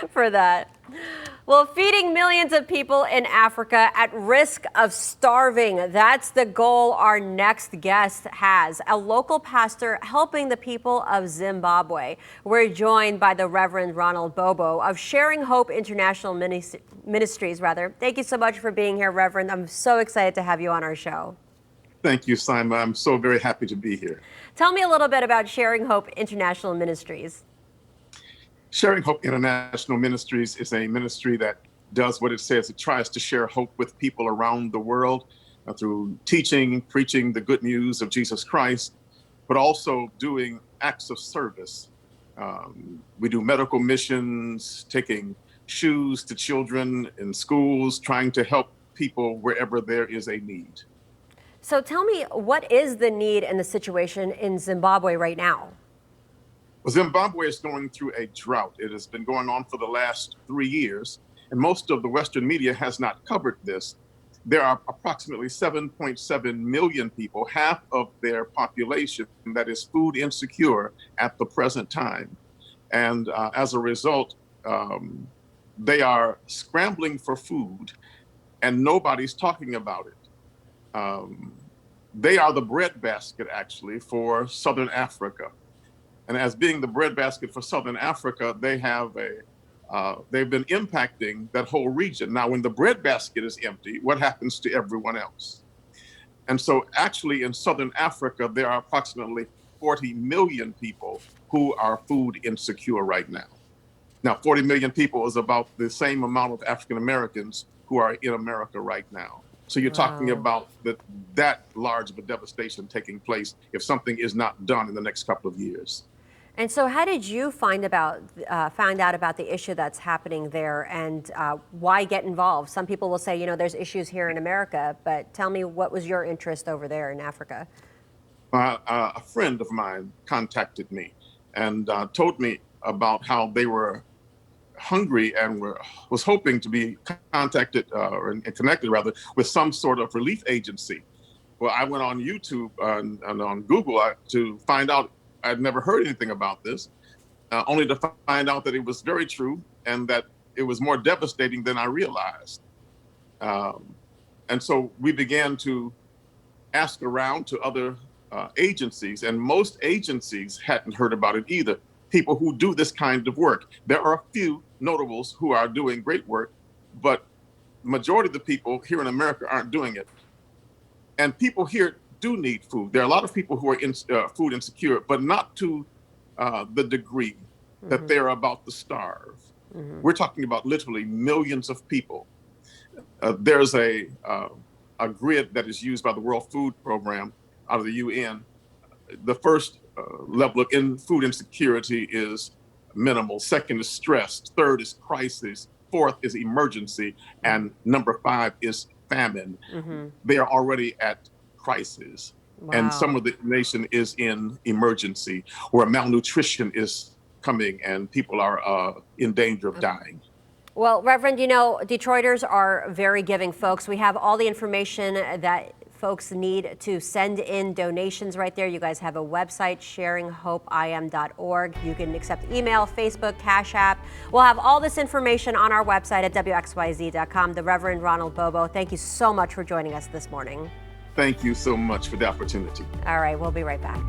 for that. Well, feeding millions of people in Africa at risk of starving. That's the goal our next guest has. A local pastor helping the people of Zimbabwe. We're joined by the Reverend Ronald Bobo of Sharing Hope International Ministries. Thank you so much for being here, Reverend. I'm so excited to have you on our show. Thank you, Simon. I'm so very happy to be here. Tell me a little bit about Sharing Hope International Ministries. Sharing Hope International Ministries is a ministry that does what it says. It tries to share hope with people around the world through teaching, preaching the good news of Jesus Christ, but also doing acts of service. We do medical missions, taking shoes to children in schools, trying to help people wherever there is a need. So tell me, what is the need and the situation in Zimbabwe right now? Well, Zimbabwe is going through a drought. It has been going on for the last 3 years, and most of the Western media has not covered this. There are approximately 7.7 million people, half of their population, that is food insecure at the present time. And as a result, they are scrambling for food, and nobody's talking about it. They are the breadbasket, actually, for Southern Africa. And as being the breadbasket for Southern Africa, they've been impacting that whole region. Now, when the breadbasket is empty, what happens to everyone else? And so actually in Southern Africa, there are approximately 40 million people who are food insecure right now. Now, 40 million people is about the same amount of African Americans who are in America right now. So you're talking about that large of a devastation taking place if something is not done in the next couple of years. And so how did you find out about the issue that's happening there, and why get involved? Some people will say, there's issues here in America, but tell me, what was your interest over there in Africa? A friend of mine contacted me and told me about how they were hungry and was hoping to be contacted and connected with some sort of relief agency. Well, I went on YouTube and on Google to find out. I'd never heard anything about this, only to find out that it was very true and that it was more devastating than I realized. And so we began to ask around to other agencies, and most agencies hadn't heard about it either. People who do this kind of work. There are a few notables who are doing great work, but the majority of the people here in America aren't doing it. And people here do need food. There are a lot of people who are food insecure, but not to the degree that they're about to starve. We're talking about literally millions of people. There's a grid that is used by the World Food Program out of the UN. The first level of food insecurity is minimal. Second is stress. Third is crisis. Fourth is emergency. And number 5 is famine. They are already at crisis. Wow. And some of the nation is in emergency, where malnutrition is coming and people are in danger of dying. Well, Reverend, Detroiters are very giving folks. We have all the information that folks need to send in donations right there. You guys have a website, sharinghopeim.org. You can accept email, Facebook, Cash App. We'll have all this information on our website at WXYZ.com. The Reverend Ronald Bobo, thank you so much for joining us this morning. Thank you so much for the opportunity. All right, we'll be right back.